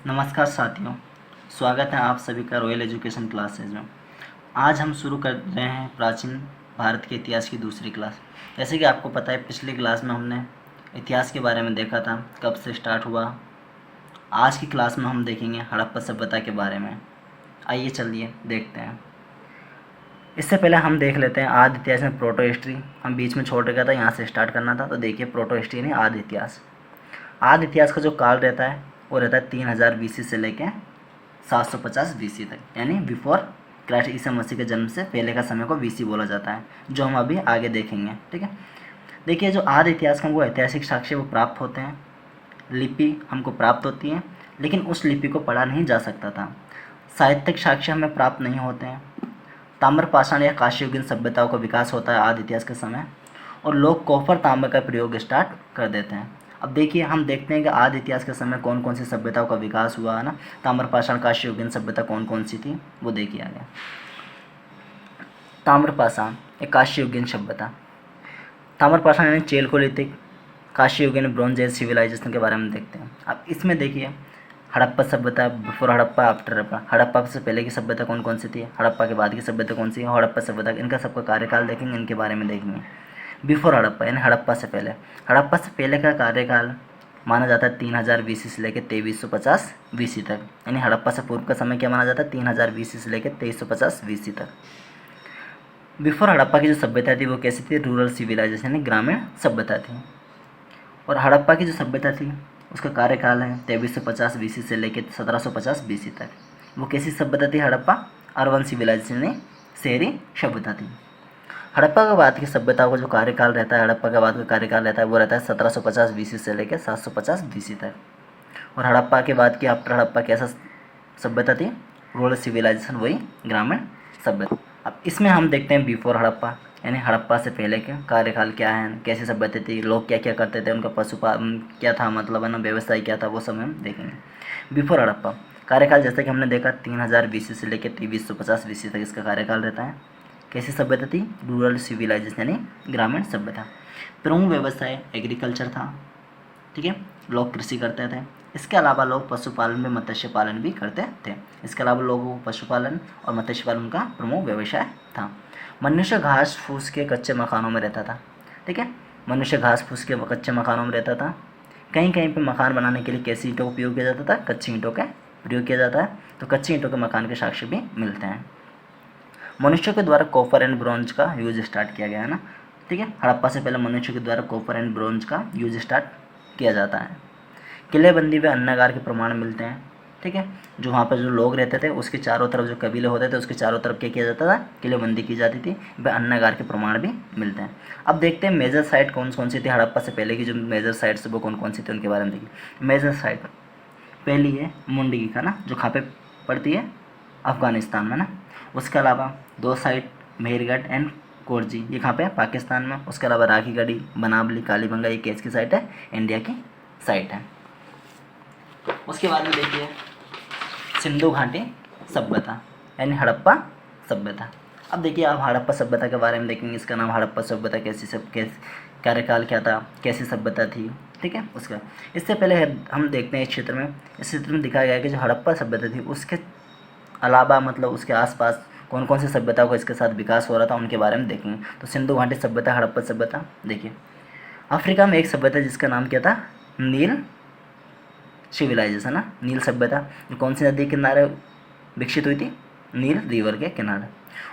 नमस्कार साथियों, स्वागत है आप सभी का रॉयल एजुकेशन क्लासेज में। आज हम शुरू कर रहे हैं प्राचीन भारत के इतिहास की दूसरी क्लास। जैसे कि आपको पता है, पिछली क्लास में हमने इतिहास के बारे में देखा था, कब से स्टार्ट हुआ। आज की क्लास में हम देखेंगे हड़प्पा सभ्यता के बारे में। आइए चलिए देखते हैं। इससे पहले हम देख लेते हैं आदि इतिहास में प्रोटो हिस्ट्री। हम बीच में छोड़ गया था, यहाँ से स्टार्ट करना था। तो देखिए, प्रोटो हिस्ट्री यानी आदि इतिहास। आदि इतिहास का जो काल रहता है वो रहता है 3000 BC से लेके 750 BC तक, यानी बिफोर क्राइस्ट, ईसा मसीह के जन्म से पहले का समय को BC बोला जाता है, जो हम अभी आगे देखेंगे। ठीक है, देखिए, जो आदि इतिहास का वो ऐतिहासिक साक्ष्य वो प्राप्त होते हैं, लिपि हमको प्राप्त होती है, लेकिन उस लिपि को पढ़ा नहीं जा सकता था। साहित्यिक साक्ष्य हमें प्राप्त नहीं होते हैं। ताम्रपाषाण या कांस्ययुगीन सभ्यताओं का विकास होता है आदि इतिहास के समय, और लोग कॉपर तांबे का प्रयोग स्टार्ट कर देते हैं। अब देखिए, हम देखते हैं कि आदि इतिहास के समय कौन कौन सी सभ्यताओं का विकास हुआ है ना। ताम्रपाषाण कांस्ययुगीन सभ्यता कौन कौन सी थी वो देखिए आगे। ताम्रपाषाण एक कांस्ययुगीन सभ्यता। ताम्रपाषाण यानी चेलकोलिथिक, कांस्ययुगीन ब्रॉन्ज एज सिविलाइजेशन के बारे में देखते हैं। अब इसमें देखिए, हड़प्पा सभ्यता, बिफोर हड़प्पा, आफ्टर हड़प्पा। हड़प्पा से पहले की सभ्यता कौन कौन सी थी, हड़प्पा के बाद की सभ्यता कौन सी है, हड़प्पा सभ्यता, इनका सबका कार्यकाल देखेंगे, इनके बारे में देखेंगे। बिफोर हड़प्पा यानी हड़प्पा से पहले। हड़प्पा से पहले का कार्यकाल माना जाता है 3000 BC से लेकर 2350 BC तक, यानी हड़प्पा से पूर्व का समय क्या माना जाता है, 3000 BC से लेकर 2350 BC तक। बिफोर हड़प्पा की जो सभ्यता थी वो कैसी थी, रूरल सिविलाइजेशन यानी ग्रामीण सभ्यता थी। और हड़प्पा की जो सभ्यता थी उसका कार्यकाल है 2350 BC से लेकर 1750 BC तक। वो कैसी सभ्यता थी हड़प्पा, अर्बन सिविलाइजेशन यानी शहरी सभ्यता थी। हड़प्पा के बाद की सभ्यता का जो कार्यकाल रहता है, हड़प्पा के बाद का कार्यकाल रहता है वो रहता है 1750 BC से लेकर 750 BC तक। और हड़प्पा के बाद की आफ्टर हड़प्पा कैसा सभ्यता थी, रूरल सिविलाइजेशन, वही ग्रामीण सभ्यता। अब इसमें हम देखते हैं बिफोर हड़प्पा यानी हड़प्पा से पहले के कार्यकाल क्या है, कैसी सभ्यता थी, लोग क्या क्या करते थे, उनका पशुपालन क्या था, मतलब है ना, व्यवसाय क्या था, वो सब हम देखेंगे। बिफोर हड़प्पा कार्यकाल जैसे कि हमने देखा 3000 BC से लेकर 2350 BC तक इसका कार्यकाल रहता है। कैसी सभ्यता थी, रूरल सिविलाइजेशन यानी ग्रामीण सभ्यता। प्रमुख व्यवसाय एग्रीकल्चर था। ठीक है, लोग कृषि करते थे। इसके अलावा लोग पशुपालन में मत्स्य पालन भी करते थे। इसके अलावा लोगों को पशुपालन और मत्स्य पालन का प्रमुख व्यवसाय था। मनुष्य घास फूस के कच्चे मकानों में रहता था। ठीक है, मनुष्य घास फूस के कच्चे मकानों में रहता था। कहीं कहीं पे मकान बनाने के लिए कैसी ईंटों का उपयोग किया जाता था, कच्ची ईंटों का प्रयोग किया जाता है। तो कच्ची ईंटों के मकान के साक्ष्य भी मिलते हैं। मनुष्यों के द्वारा कॉपर एंड ब्रॉन्ज का यूज स्टार्ट किया गया है ना। ठीक है, हड़प्पा से पहले मनुष्य के द्वारा कॉपर एंड ब्रॉन्ज का यूज स्टार्ट किया जाता है। किलेबंदी में अन्नागार के प्रमाण मिलते हैं। ठीक है, जो वहाँ पर जो लोग रहते थे उसके चारों तरफ जो कबीले होते थे उसके चारों तरफ क्या किया जाता था, किलेबंदी की जाती थी। वह अन्नागार के प्रमाण भी मिलते हैं। अब देखते हैं मेजर साइट कौन कौन सी थी हड़प्पा से पहले की, जो मेजर साइट्स वो कौन कौन सी थी उनके बारे में देखिए। मेजर साइट पहली है मुंडगी का ना, जो कहाँ पे पड़ती है, अफगानिस्तान में ना। उसके अलावा दो साइट मेहरगढ़ एंड कोरजी, ये कहाँ पे है, पाकिस्तान में। उसके अलावा राखीगढ़ी, बनावली, कालीबंगा, ये केस की साइट है, इंडिया की साइट है। उसके बाद में देखिए सिंधु घाटी सभ्यता यानी हड़प्पा सभ्यता। अब देखिए, आप हड़प्पा सभ्यता के बारे में देखेंगे। इसका नाम हड़प्पा सभ्यता, कैसे कार्यकाल क्या था, कैसी सभ्यता थी। ठीक है, उसका इससे पहले हम देखते हैं इस क्षेत्र में दिखाया गया है कि जो हड़प्पा सभ्यता थी उसके अलावा, मतलब उसके आसपास कौन कौन सी सभ्यता को इसके साथ विकास हो रहा था उनके बारे में देखेंगे। तो सिंधु घाटी सभ्यता, हड़प्पा सभ्यता। देखिए, अफ्रीका में एक सभ्यता जिसका नाम क्या था, नील सिविलाइजेशन ना, नील सभ्यता, जो कौन सी नदी के किनारे विकसित हुई थी, नील रिवर के किनारे।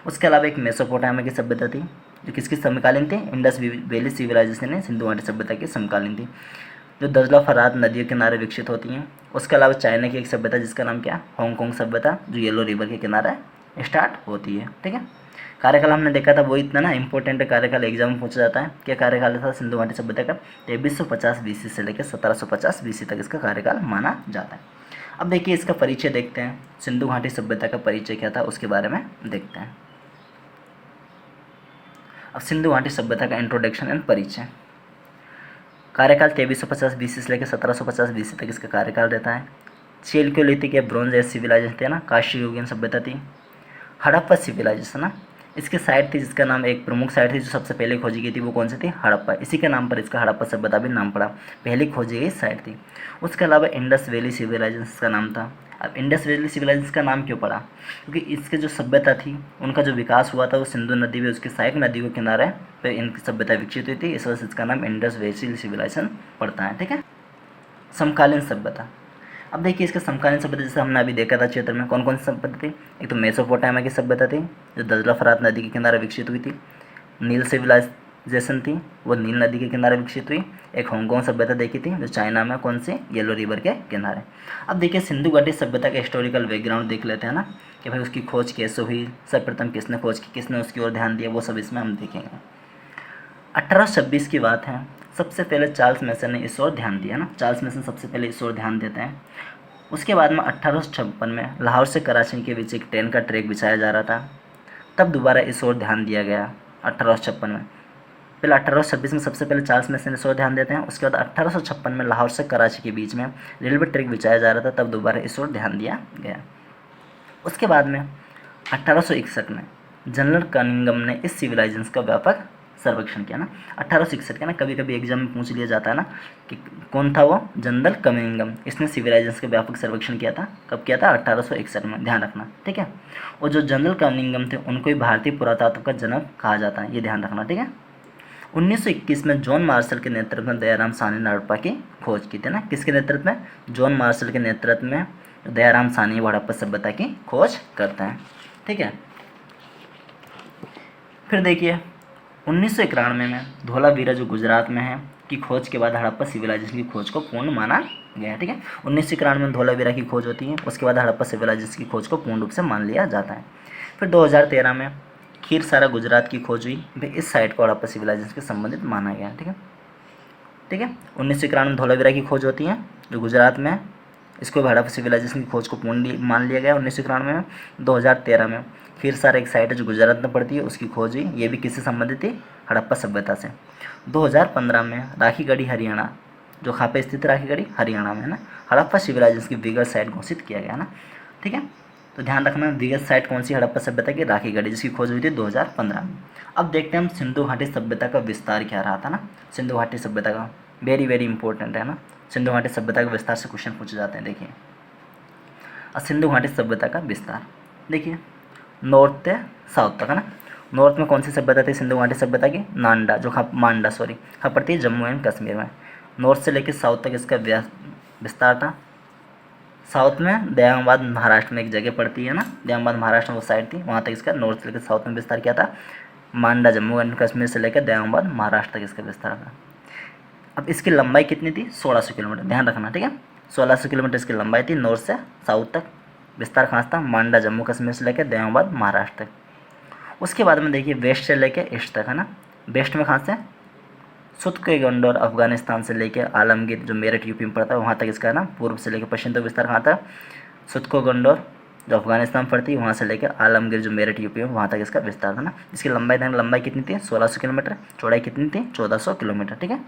उसके अलावा एक मेसोपोटामिया की सभ्यता थी जो किसकी समकालीन थी, इंडस वैली सिविलाइजेशन है, सिंधु घाटी सभ्यता की समकालीन थी, जो दजला फरात नदियों के किनारे विकसित होती हैं। उसके अलावा चाइना की एक सभ्यता जिसका नाम क्या, हांगकांग सभ्यता, जो येलो रिवर के किनारे स्टार्ट होती है। ठीक है, कार्यकाल हमने देखा था वो इतना ना इंपॉर्टेंट कार्यकाल एग्जाम में पूछा जाता है। क्या कार्यकाल था सिंधु घाटी सभ्यता का, 2350 BC से लेकर 1750 BC तक इसका कार्यकाल माना जाता है। अब देखिए, इसका परिचय देखते हैं। सिंधु घाटी सभ्यता का परिचय क्या था उसके बारे में देखते हैं। अब सिंधु घाटी सभ्यता का इंट्रोडक्शन एंड परिचय। कार्यकाल 2350 BC से लेकर 1750 BC तक इसका कार्यकाल रहता है। चेलकोलिथिक या ब्रॉन्ज एज सिविलाइजेशन थे ना, कांस्ययुगीन सभ्यता थी। हड़प्पा सिविलाइजेशन ना, इसकी साइट थी जिसका नाम, एक प्रमुख साइट थी जो सबसे पहले खोजी गई थी, वो कौन सी थी? हड़प्पा। इसी के नाम पर इसका हड़प्पा सभ्यता भी नाम पड़ा, पहली खोजी गई साइट थी। उसके अलावा इंडस वैली सिविलाइजेशन का नाम था। अब इंडस वैली सिविलाइजेशन का नाम क्यों पड़ा? क्योंकि इसके जो सभ्यता थी उनका जो विकास हुआ था वो सिंधु नदी में उसके सहायक नदी के किनारे पे इनकी सभ्यता विकसित हुई थी, इस वजह से इसका नाम इंडस वैली सिविलाइजेशन पड़ता है। ठीक है। समकालीन सभ्यता। अब देखिए इसके समकालीन सभ्यता जैसे हमने अभी देखा था क्षेत्र में कौन कौन सी सभ्यता थी। एक तो मेसोपोटामिया की सभ्यता थी जो दजला फरात नदी के किनारे विकसित हुई थी। नील सिविलाइजेशन थी, वो नील नदी के किनारे विकसित हुई। एक हांगकांग सभ्यता देखी थी जो चाइना में, कौन सी? येलो रिवर के किनारे। अब देखिए सिंधु घाटी सभ्यता का हिस्टोरिकल बैकग्राउंड देख लेते हैं ना, कि भाई उसकी खोज कैसे हुई, सर्वप्रथम किसने खोज की, किसने उसकी ओर ध्यान दिया, वो सब इसमें हम देखेंगे। 1826 की बात है, सबसे पहले चार्ल्स मैसन ने इस ओर ध्यान दिया ना, चार्ल्स मैसन सबसे पहले इस ओर ध्यान देते हैं। उसके बाद में 1856 में लाहौर से कराची के बीच एक ट्रेन का ट्रैक बिछाया जा रहा था, तब दोबारा इस ओर ध्यान दिया गया 1856 में। पहले 1826 में सबसे पहले चार्ल्स मैसन इस ओर ध्यान देते हैं, उसके बाद 1856 में लाहौर से कराची के बीच में रेलवे ट्रैक बिछाया जा रहा था, तब दोबारा इस ओर ध्यान दिया गया। उसके बाद में 1861 में जनरल कनिंघम ने इस सिविलाइजेशन का व्यापक सर्वेक्षण किया ना। 1861 का ना कभी कभी एग्जाम में पूछ लिया जाता है ना कि कौन था वो? General Cunningham. इसने सिविलाइजेशन का व्यापक सर्वेक्षण किया था। कब किया था? 1861 में, ध्यान रखना। ठीक है। और जो जनरल कनिंघम थे उनको ही भारतीय पुरातत्व का जनक कहा जाता है, ये ध्यान रखना। ठीक है। 1921 में जॉन मार्शल के नेतृत्व में दयाराम साहनी ने हड़प्पा की खोज की थी ना। किसके नेतृत्व में? जॉन मार्शल के नेतृत्व में दयाराम साहनी हड़प्पा सभ्यता की खोज करते हैं। ठीक है। फिर देखिए 1991 में धोलावीरा जो गुजरात में है की खोज के बाद हड़प्पा सिविलाइजेशन की खोज को पूर्ण माना गया। ठीक है। 1991 में धोलावीरा की खोज होती है, उसके बाद हड़प्पा सिविलाइजेशन की खोज को पूर्ण रूप से मान लिया जाता है। फिर 2013 में खीरसारा गुजरात की खोज हुई, फिर इस साइट को हड़प्पा सिविलाइजेशन के संबंधित माना गया। ठीक है। ठीक है। 1991 में धोलावीरा की खोज होती है जो गुजरात में है, इसको हड़प्पा सिविलाइजेशन की खोज को पूर्ण मान लिया गया 1991 में। 2013 में खीरसारा एक साइट है जो गुजरात में पड़ती है, उसकी खोज हुई, ये भी किससे संबंधित थी? हड़प्पा सभ्यता से। 2015 में राखीगढ़ी हरियाणा, जो कहाँ पे स्थित है? राखीगढ़ी हरियाणा में है ना, हड़प्पा सिविलाइजेशन की विगत साइट घोषित किया गया ना। ठीक है। तो ध्यान रखना विगत साइट कौन सी? हड़प्पा सभ्यता की राखीगढ़ी, जिसकी खोज हुई थी 2015 में। अब देखते हैं हम सिंधु घाटी सभ्यता का विस्तार क्या रहा था ना। सिंधु घाटी सभ्यता का वेरी वेरी इंपॉर्टेंट है ना, सिंधु घाटी सभ्यता का विस्तार से क्वेश्चन पूछे जाते हैं। देखिए सिंधु घाटी सभ्यता का विस्तार देखिए, नॉर्थ से साउथ तक है ना। नॉर्थ में कौन सी सभ्यता थी सिंधु घाटी सभ्यता की? नांडा, जो मांडा सॉरी कहाँ पड़ती है? जम्मू एंड कश्मीर में। नॉर्थ से लेकर साउथ तक इसका विस्तार था। साउथ में दयांबाद महाराष्ट्र में एक जगह पड़ती है ना, दयांबाद महाराष्ट्र में वो साइड थी, वहाँ तक इसका नॉर्थ से लेकर साउथ में विस्तार किया था। मांडा जम्मू एंड कश्मीर से लेकर दयांबाद महाराष्ट्र तक इसका विस्तार था। अब इसकी लंबाई कितनी थी? 1600 किलोमीटर, ध्यान रखना। ठीक है। 1600 किलोमीटर इसकी लंबाई थी, नॉर्थ से साउथ तक। विस्तार कहाँ था? मांडा जम्मू कश्मीर से लेकर दयांबाद महाराष्ट्र तक। उसके बाद में देखिए वेस्ट से लेकर ईस्ट तक है ना। वेस्ट में कहाँ से? सुत्केगंडोर अफगानिस्तान से लेकर आलमगीर जो मेरठ यूपी में पड़ता है वहाँ तक इसका है ना। पूर्व से लेकर पश्चिम तक विस्तार कहाँ था? सुत्कोगंडोर जो अफगानिस्तान पड़ती है वहाँ से लेकर आलमगीर जो मेरठ यूपी में, वहाँ तक इसका विस्तार था ना। इसकी लंबाई कितनी थी? 1600 किलोमीटर। चौड़ाई कितनी थी? 1400 किलोमीटर। ठीक है।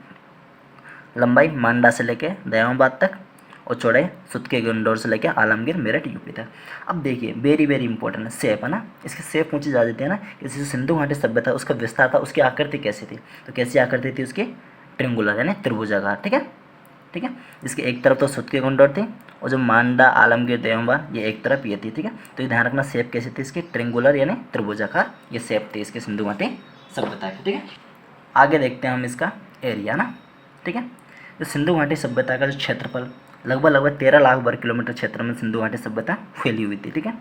लंबाई मांडा से लेकर दयांबाद तक और चौड़ाई सुत्केगंडोर से लेकर आलमगीर मेरठ यूपी तक। अब देखिए वेरी वेरी इंपॉर्टेंट है शेप है ना, इसकी शेप पूछी जा देती है ना कि जो सिंधु घाटी सभ्यता उसका विस्तार था उसकी आकृति कैसी थी? तो कैसी आकृति थी उसकी? ट्रिंगुलर यानी त्रिभुजाकार। ठीक है। ठीक है। जिसकी एक तरफ तो सुत्केगंडोर थी और जो मांडा आलमगीर दयांबाद ये एक तरफ ये थी। ठीक है। तो ये ध्यान रखना शेप कैसी थी इसकी? ट्रिंगुलर यानी त्रिभुजाकार ये शेप थी इसके सिंधु घाटी सभ्यता की। ठीक है। आगे देखते हैं हम इसका एरिया ना। ठीक है। तो सिंधु घाटी सभ्यता का जो क्षेत्रफल लगभग 13 लाख वर्ग किलोमीटर क्षेत्र में सिंधु घाटी सभ्यता फैली हुई थी। ठीक है।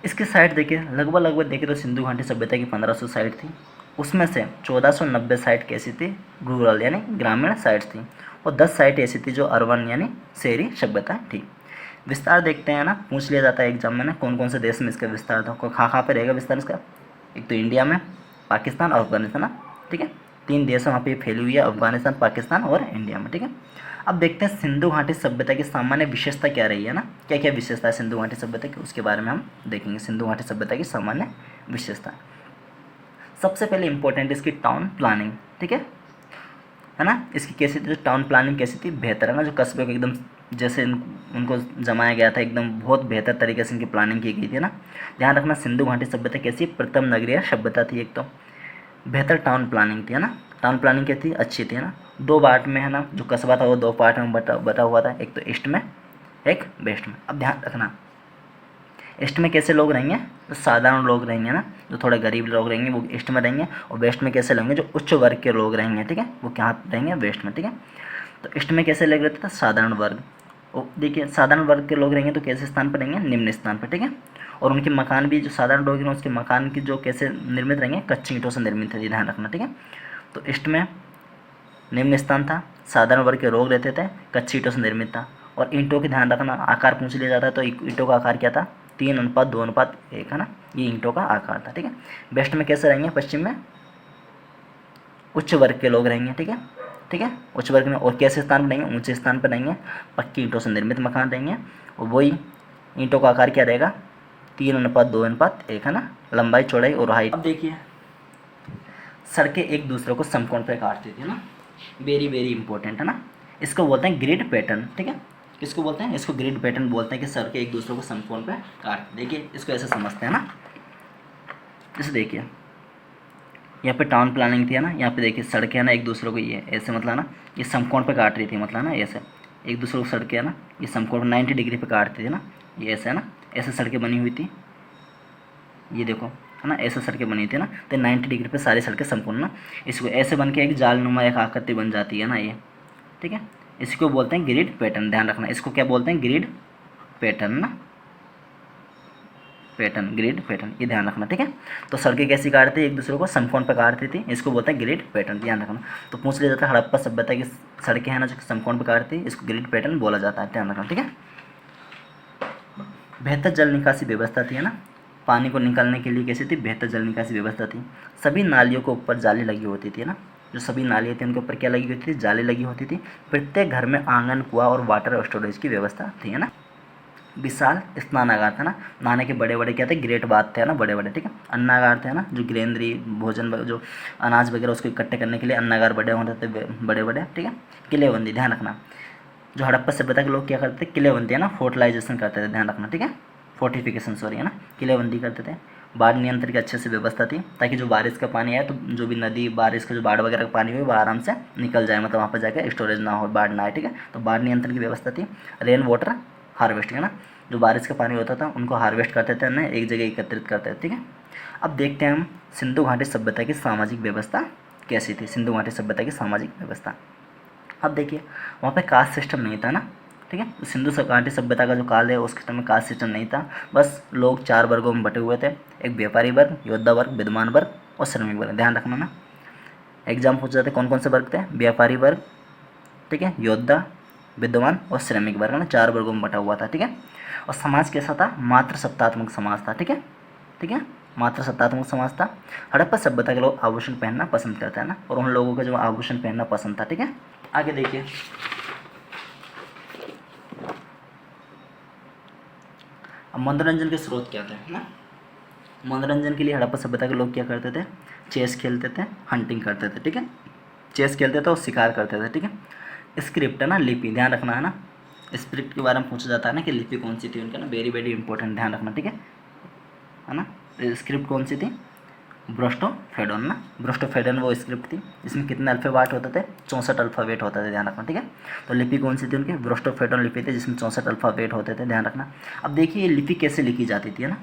इसकी साइट देखिए लगभग देखिए तो सिंधु घाटी सभ्यता की 1500 साइट थी, उसमें से 1490 साइट कैसी थी? रूरल यानी ग्रामीण साइट्स थी, और 10 साइट ऐसी थी जो अर्बन यानी शहरी सभ्यता थी। विस्तार देखते हैं ना, पूछ लिया जाता है एग्जाम में ना कौन कौन से देश में इसका विस्तार था, कहाँ पे रहेगा विस्तार इसका? एक तो इंडिया में, पाकिस्तान और अफगानिस्तान ना। ठीक है। 3 देश वहाँ पे फैली हुई है, अफगानिस्तान, पाकिस्तान और इंडिया में। ठीक है। अब देखते हैं सिंधु घाटी सभ्यता की सामान्य विशेषता क्या रही है ना, क्या क्या विशेषता है सिंधु घाटी सभ्यता की, उसके बारे में हम देखेंगे। सिंधु घाटी सभ्यता की सामान्य विशेषता, सबसे पहले इंपॉर्टेंट इसकी टाउन प्लानिंग। ठीक है ना। इसकी कैसी थी? टाउन प्लानिंग कैसी थी? बेहतर है ना, जो कस्बे को एकदम जैसे उनको जमाया गया था, एकदम बहुत बेहतर तरीके से इनकी प्लानिंग की गई थी ना। ध्यान रखना, सिंधु घाटी सभ्यता कैसी, प्रथम नगरीय सभ्यता थी। एक तो बेहतर टाउन प्लानिंग थी, है ना। टाउन प्लानिंग क्या थी, अच्छी थी, है ना। 2 पार्ट में, है ना, जो कस्बा था वो 2 पार्ट में बटा हुआ था, एक तो ईस्ट में, एक वेस्ट में। अब ध्यान रखना, ईस्ट में कैसे लोग रहेंगे, तो साधारण लोग रहेंगे ना, जो थोड़े गरीब लोग रहेंगे वो ईस्ट में रहेंगे, और वेस्ट में कैसे रहेंगे, जो उच्च वर्ग के लोग रहेंगे, ठीक है, वो क्या रहेंगे, वेस्ट में, ठीक है। तो ईस्ट में कैसे लोग रहते थे, साधारण वर्ग। वो देखिए, साधारण वर्ग के लोग रहेंगे तो कैसे स्थान पर रहेंगे, निम्न स्थान पर, ठीक है। और उनके मकान भी, जो साधारण लोग हैं उसके मकान की जो कैसे निर्मित रहेंगे, कच्ची ईंटों से निर्मित है, ध्यान रखना, ठीक है। तो ईस्ट में निम्न स्थान था, साधारण वर्ग के लोग रहते थे, कच्ची ईंटों से निर्मित था। और ईंटों की, ध्यान रखना, आकार पूछ लिया जाता है तो ईंटों का आकार क्या था, 3:2:1, है ना, ये ईंटों का आकार था, ठीक है। वेस्ट में कैसे रहेंगे, पश्चिम में उच्च वर्ग के लोग रहेंगे, ठीक है, ठीक है, उच्च वर्ग में। और कैसे स्थान पर रहेंगे, ऊंचे स्थान पर रहेंगे, पक्की ईंटों से निर्मित मकान रहेंगे, और वही ईंटों का आकार क्या रहेगा, 3:2:1, है ना, लंबाई, चौड़ाई और हाइट। अब देखिए, सड़कें एक दूसरे को समकोण पर काटती थी ना, वेरी वेरी इंपॉर्टेंट, है ना। इसको बोलते हैं ग्रिड पैटर्न, ठीक है। किसको बोलते हैं, इसको ग्रिड पैटर्न बोलते हैं, कि सड़कें एक दूसरे को समकोण पे काट, देखिए इसको ऐसे समझते हैं ना। जैसे देखिए, यहाँ पे टाउन प्लानिंग थी, है ना, यहाँ पे देखिए सड़कें, है ना, एक दूसरे को ये ऐसे, मतलब ना, ये समकोण पे काट रही थी, मतलब ना ऐसे एक दूसरे को सड़कें, है ना, ये समकोण 90 डिग्री पे काटती थी ना, ये ऐसे, है ना, ऐसे सड़कें बनी हुई थी, ये देखो, है ना, ऐसे सड़कें बनी थी ना, तो 90 डिग्री पे सारी सड़कें संपूर्ण ना, इसको ऐसे बन के एक जालनुमा एक आकृति बन जाती है ना, ये, ठीक है। इसको बोलते हैं ग्रिड पैटर्न, ध्यान रखना, इसको क्या बोलते हैं, ग्रिड पैटर्न ना, पैटर्न, ग्रिड पैटर्न, ये ध्यान रखना, ठीक है। तो सड़कें कैसी काटती है, एक दूसरे को समकोण पर काटती थी, इसको बोलते हैं ग्रिड पैटर्न, ध्यान रखना। तो पूछ लिया जाता है, हड़प्पा सभ्यता की सड़कें, है ना, जो समकोण पर काटती है, इसको ग्रिड पैटर्न बोला जाता है, ध्यान रखना, ठीक है। बेहतर जल निकासी व्यवस्था थी, है ना, पानी को निकालने के लिए कैसी थी, बेहतर जल निकासी व्यवस्था थी। सभी नालियों के ऊपर जाली लगी होती थी, है ना, जो सभी नालियाँ थी उनके ऊपर क्या लगी होती थी, जाली लगी होती थी। प्रत्येक घर में आंगन, कुआं और वाटर स्टोरेज की व्यवस्था थी, है ना। विशाल स्नानागार था ना, नहाने के बड़े बड़े क्या थे, ग्रेट बाथ थे, है ना, बड़े बड़े, ठीक है। अन्नागार थे ना, जो ग्रेनरी भोजन जो अनाज वगैरह उसको इकट्ठे करने के लिए अन्नागार बड़े होते थे, बड़े बड़े, ठीक है। किलेबंदी, ध्यान रखना, जो हड़प्पा सभ्यता के लोग क्या करते थे, किलेबंदी, है ना, फोर्टिलाइजेशन करते थे, ध्यान रखना, ठीक है, फोर्टिफिकेशन, सॉरी, है ना, किलेबंदी करते थे। बाढ़ नियंत्रण की अच्छे से व्यवस्था थी, ताकि जो बारिश का पानी आए तो जो भी नदी, बारिश का जो बाढ़ वगैरह का पानी हो वो आराम से निकल जाए, मतलब वहाँ पर जाकर स्टोरेज ना हो, बाढ़ ना आए, ठीक है। तो बाढ़ नियंत्रण की व्यवस्था थी। रेन वाटर हार्वेस्टिंग, है ना, जो बारिश का पानी होता था उनको हार्वेस्ट करते थे ना, एक जगह एकत्रित करते थे, ठीक है। अब देखते हैं हम सिंधु घाटी सभ्यता की सामाजिक व्यवस्था कैसी थी, सिंधु घाटी सभ्यता की सामाजिक व्यवस्था। अब देखिए, वहाँ पे कास्ट सिस्टम नहीं था ना, ठीक है। तो सिंधु घाटी सभ्यता का जो काल है उस टाइम में कास्ट सिस्टम नहीं था, बस लोग 4 वर्गों में बटे हुए थे, एक व्यापारी वर्ग, योद्धा वर्ग, विद्वान वर्ग और श्रमिक वर्ग, ध्यान रखना ना। एग्जाम पूछ जाते कौन कौन से वर्ग थे, व्यापारी वर्ग, ठीक है, योद्धा, विद्वान और श्रमिक वर्ग, ना 4 वर्गों में बटा हुआ था, ठीक है। और समाज कैसा था, मात्र सत्तात्मक समाज था, ठीक है, ठीक है, मात्र सत्तात्मक समाज था। हड़प्पा सभ्यता के लोग आभूषण पहनना पसंद करते हैं ना, और उन लोगों को जो आभूषण पहनना पसंद था, ठीक है। आगे देखिए, अब मनोरंजन के स्रोत क्या थे, है ना। मनोरंजन के लिए हड़प्पा सभ्यता के लोग क्या करते थे, चेस खेलते थे, हंटिंग करते थे, ठीक है, चेस खेलते थे और शिकार करते थे, ठीक है। स्क्रिप्ट, है ना, लिपि, ध्यान रखना, है ना, स्क्रिप्ट के बारे में पूछा जाता है ना, कि लिपि कौन सी थी उनका ना, वेरी वेरी इंपॉर्टेंट, ध्यान रखना, ठीक है ना। स्क्रिप्ट कौन सी थी, ब्रोस्टोफेडोन ना, ब्रोस्टोफेडोन वो स्क्रिप्ट थी, इसमें कितने अल्फ़ाबेट होते थे, 64 अल्फ़ाबेट होते थे, ध्यान रखना, ठीक है। तो लिपि कौन सी थी उनकी, ब्रोस्टोफेडोन लिपि थी, जिसमें 64 अल्फ़ाबेट होते थे, ध्यान रखना। अब देखिए ये लिपि कैसे लिखी जाती थी, है ना,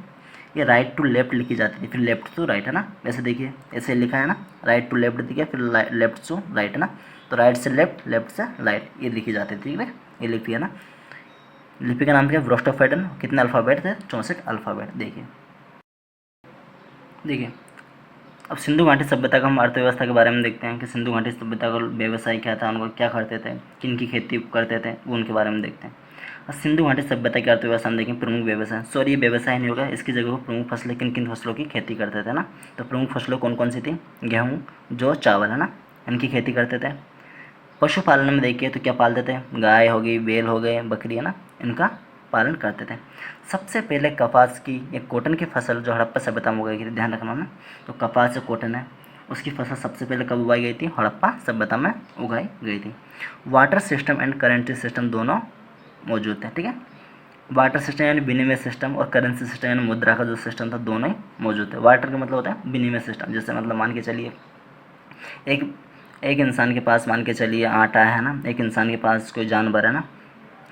ये राइट टू लेफ्ट लिखी जाती थी, फिर लेफ्ट टू राइट, है ना, वैसे देखिए ऐसे लिखा है ना, राइट टू लेफ्ट दिया, फिर लेफ्ट टू राइट, है ना, तो राइट से लेफ्ट, लेफ्ट से राइट, ये लिखी जाती थी, ठीक है, ये लिपि, है ना। लिपि का नाम क्या है, ब्रोस्टोफेडोन। कितने अल्फ़ाबेट थे, 64 अल्फ़ाबेट। देखिए देखिए, अब सिंधु घाटी सभ्यता का हम अर्थव्यवस्था के बारे में देखते हैं, कि सिंधु घाटी सभ्यता का व्यवसाय क्या था, उनको क्या करते थे, किन की खेती करते थे, वो उनके बारे में देखते हैं। अब सिंधु घाटी सभ्यता की अर्थव्यवस्था में देखें, प्रमुख व्यवसाय, सॉरी व्यवसाय नहीं होगा, इसकी जगह पर प्रमुख फसलें, किन किन फसलों की खेती करते थे ना। तो प्रमुख फसलों कौन कौन सी थी, गेहूँ, जौ, चावल, है ना, इनकी खेती करते थे। पशुपालन में देखिए तो क्या पालते थे, गाय हो गई, बैल हो गए, बकरी, है ना, इनका पालन करते थे। सबसे पहले कपास की, एक कॉटन की फसल जो हड़प्पा सभ्यता में उगाई गई थी, ध्यान रखना ना, तो कपास जो कॉटन है उसकी फसल सबसे पहले कब उगाई गई थी, हड़प्पा सभ्यता में उगाई गई थी। Water system and current system दोनों मौजूद थे। ठीक है, वाटर सिस्टम यानी विनिमय सिस्टम और करेंसी सिस्टम यानी मुद्रा का जो सिस्टम था, दोनों ही मौजूद थे। वाटर का मतलब होता है विनिमय सिस्टम, जैसे मतलब मान के चलिए एक एक इंसान के पास मान के चलिए आटा है ना, एक इंसान के पास कोई जानवर है ना,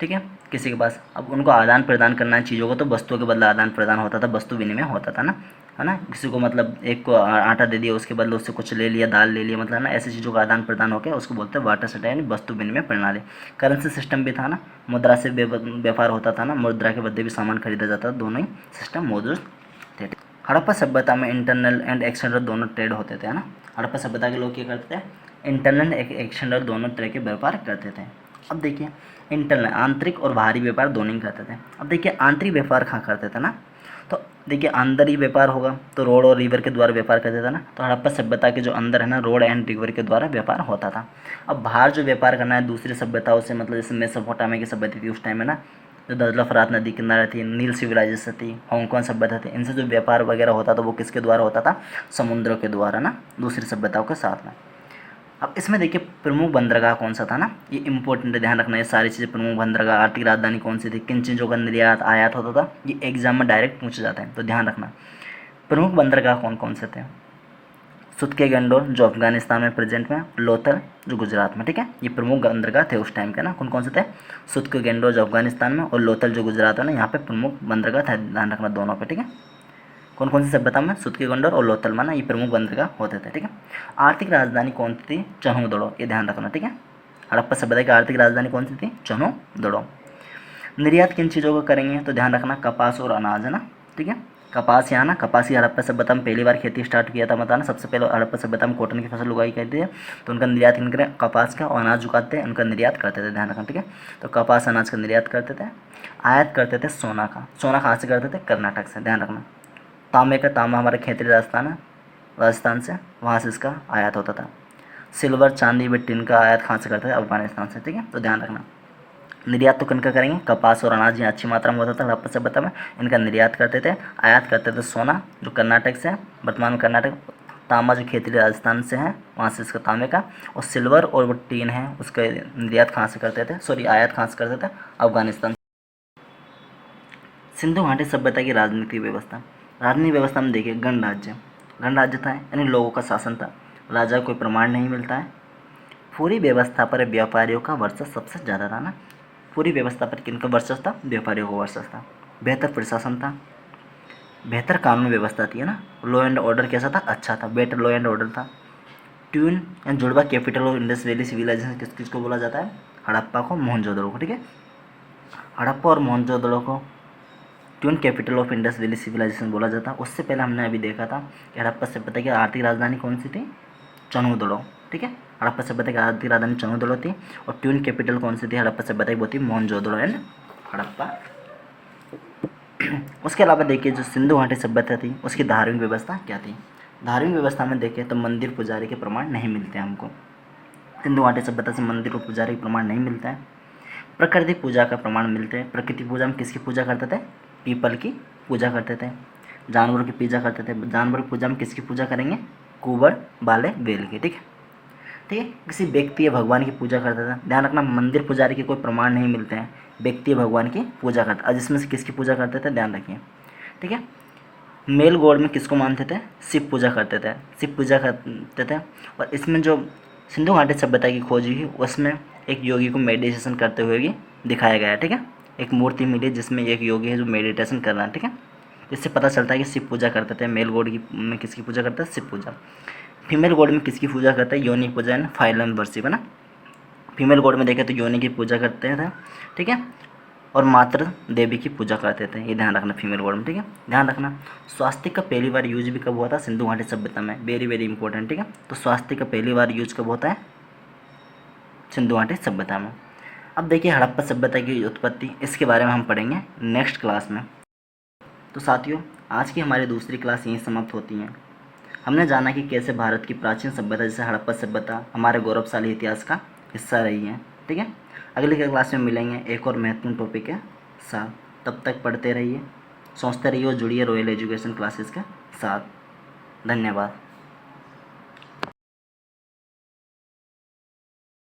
ठीक है, किसी के पास, अब उनको आदान प्रदान करना है चीज़ों को, तो वस्तुओं के बदले आदान प्रदान होता था, वस्तु विनिमय होता था ना, है ना। किसी को मतलब एक को आटा दे दिया, उसके बदले उससे कुछ ले लिया, दाल ले लिया, मतलब ना ऐसी चीज़ों का आदान प्रदान हो गया, उसको बोलते हैं वाटर सिस्टम यानी वस्तु विनिमय प्रणाली। करेंसी सिस्टम भी था ना, मुद्रा से व्यापार होता था ना, मुद्रा के बदले भी सामान खरीदा जाता था, दोनों ही सिस्टम मौजूद थे। हड़प्पा सभ्यता में इंटरनल एंड एक्सटर्नल दोनों ट्रेड होते थे, है ना। हड़प्पा सभ्यता के लोग क्या करते थे, इंटरनल एक्सटर्नल दोनों तरह के व्यापार करते थे। अब देखिए इंटरनल आंतरिक और बाहरी व्यापार दोनों ही करते थे। अब देखिए आंतरिक व्यापार कहाँ करते थे ना, तो देखिए अंदर ही व्यापार होगा तो रोड और रिवर के द्वारा व्यापार करते थे ना, तो हड़प्पा सभ्यता के जो अंदर है ना, रोड एंड रिवर के द्वारा व्यापार होता था। अब बाहर जो व्यापार करना है दूसरी सभ्यताओं से, मतलब जैसे मेसोपोटामिया की सभ्यता थी उस टाइम में ना, जो दजला फरात नदी किनारे थी, नील सिविलाइजेशन थी, हांगकांग सभ्यता थी, इनसे जो व्यापार वगैरह होता था वो किसके द्वारा होता था, समुद्रों के द्वारा ना, दूसरी सभ्यताओं के साथ में। अब इसमें देखिए प्रमुख बंदरगाह कौन सा था ना, ये इंपॉर्टेंट है, ध्यान रखना ये सारी चीज़ें। प्रमुख बंदरगाह, आर्थिक राजधानी कौन सी थी, किन चीज़ों का निर्यात आयात होता था, ये एग्जाम में डायरेक्ट पूछे जाते हैं, तो ध्यान रखना। प्रमुख बंदरगाह कौन कौन से थे, सुतकेगंडोर जो अफगानिस्तान में प्रेजेंट में, लोथल जो गुजरात में। ठीक है, ये प्रमुख बंदरगाह थे उस टाइम के ना, कौन कौन से थे, सुतकेगंडोर जो अफगानिस्तान में और लोथल जो गुजरात में ना, यहाँ पे प्रमुख बंदरगाह थे, ध्यान रखना दोनों पे। ठीक है, कौन कौन सी सभ्यता में, सुतकेगंडोर और लोथल में ना, ये प्रमुख बंदरगाह होते थे। ठीक है, आर्थिक राजधानी कौन सी थी, चन्हुदड़ो, ये ध्यान रखना। ठीक है, हड़प्पा सभ्यता की आर्थिक राजधानी कौन सी थी, चन्हुदड़ो। निर्यात किन चीज़ों का करेंगे, तो ध्यान रखना कपास और अनाज, है ना। ठीक है, कपास यहाँ ना, कपास ही हड़प्पा सभ्यता में पहली बार खेती स्टार्ट किया था, बताना सबसे पहले हड़प्पा सभ्यता में कॉटन की फसल उगाई करती है, तो उनका निर्यात किन करें, कपास का, और अनाज उगाते हैं उनका निर्यात करते थे, ध्यान रखना। ठीक है, तो कपास अनाज का निर्यात करते थे। आयात करते थे सोना का, सोना कहाँ से करते थे, कर्नाटक से, ध्यान रखना। तांबे का, तांबा हमारा खेतरी राजस्थान है, राजस्थान से, वहाँ से इसका आयात होता था। सिल्वर चांदी व टिन का आयात कहाँ से करते थे, अफगानिस्तान से। ठीक है, तो ध्यान रखना। निर्यात तो किनका करेंगे, कपास और अनाज यहाँ अच्छी मात्रा में होता था हड़प्पा सभ्यता में, इनका निर्यात करते थे। आयात करते थे सोना जो कर्नाटक से है, वर्तमान में कर्नाटक, तांबा जो खेतरी राजस्थान से है, वहाँ से इसका तांबे का, और सिल्वर और वो टीन है उसका निर्यात कहाँ से करते थे, सॉरी आयात कहाँ से करते थे, अफगानिस्तान। सिंधु घाटी सभ्यता की राजनीतिक व्यवस्था, राजनीतिक व्यवस्था में देखिए गणराज्य, गणराज्य था यानी लोगों का शासन था, राजा को कोई प्रमाण नहीं मिलता है। पूरी व्यवस्था पर व्यापारियों का वर्चस्व सबसे ज़्यादा था ना, पूरी व्यवस्था पर किनका वर्चस्व था, व्यापारियों का वर्चस्व था। बेहतर प्रशासन था, बेहतर कानून व्यवस्था थी, है ना। लॉ एंड ऑर्डर कैसा था, अच्छा था, बेटर लॉ एंड ऑर्डर था। ट्यून एंड जुड़वा capital of Indus valley civilisation किसको बोला जाता है, हड़प्पा को, मोहनजोदड़ो को। ठीक है, हड़प्पा और मोहनजोदड़ो को twin capital of Indus valley civilisation बोला जाता है। उससे पहले हमने अभी देखा था कि हड़प्पा सभ्यता की आर्थिक राजधानी कौन सी थी, चन्हुदड़ो। ठीक है, हड़प्पा सभ्यता की आर्थिक राजधानी चन्हुदड़ो थी, और ट्यून कैपिटल कौन सी थी हड़प्पा सभ्यता की, वो थी मोहनजोदड़ो एंड हड़प्पा। उसके अलावा देखिए जो सिंधु घाटी सभ्यता थी उसकी धार्मिक व्यवस्था क्या थी, धार्मिक व्यवस्था में देखें तो मंदिर पुजारी के प्रमाण नहीं मिलते हैं हमको, सिंधु घाटी सभ्यता से मंदिर और पुजारी के प्रमाण नहीं मिलता है। प्रकृति पूजा का प्रमाण मिलते हैं, प्रकृति पूजा में किसकी पूजा करते थे, पीपल की पूजा करते थे। जानवरों की पूजा करते थे, जानवर की पूजा में किसकी पूजा करेंगे, कुंवर, बाले, बैल की। ठीक है, ठीक है, किसी व्यक्ति या भगवान की पूजा करता था, ध्यान रखना मंदिर पुजारी के कोई प्रमाण नहीं मिलते हैं, व्यक्ति या भगवान की पूजा करता, और जिसमें से किसकी पूजा करते थे, ध्यान रखिए। ठीक है, मेल गॉड में किसको मानते थे, शिव पूजा करते थे, शिव पूजा करते थे। और इसमें जो सिंधु घाटी सभ्यता की खोज हुई उसमें एक योगी को मेडिटेशन करते हुए भी दिखाया गया है। ठीक है, एक मूर्ति मिली जिसमें एक योगी है जो मेडिटेशन कर रहा है। ठीक है, इससे पता चलता है कि शिव पूजा करते थे। मेल गॉड की में किसकी पूजा करते हैं, शिव पूजा। फीमेल गॉड में किसकी पूजा करते हैं, योनि पूजा एंड फाइलम वर्शिप, है ना। फीमेल गॉड में देखें तो योनि की पूजा करते थे, ठीक है, और मातृ देवी की पूजा करते थे, ये ध्यान रखना फीमेल गॉड में। ठीक है, ध्यान रखना स्वास्तिक का पहली बार यूज भी कब हुआ था, सिंधु घाटी सभ्यता में, वेरी वेरी इंपॉर्टेंट। ठीक है, तो स्वास्तिक का पहली बार यूज कब होता है, सिंधु घाटी सभ्यता में। अब देखिए हड़प्पा सभ्यता की उत्पत्ति, इसके बारे में हम पढ़ेंगे नेक्स्ट क्लास में। तो साथियों आज की हमारी दूसरी क्लास यहीं समाप्त होती है। हमने जाना कि कैसे भारत की प्राचीन सभ्यता जैसे हड़प्पा सभ्यता हमारे गौरवशाली इतिहास का हिस्सा रही है। ठीक है, अगली क्लास में मिलेंगे एक और महत्वपूर्ण टॉपिक के साथ। तब तक पढ़ते रहिए, सोचते रहिए और जुड़िए रॉयल एजुकेशन क्लासेस के साथ। धन्यवाद।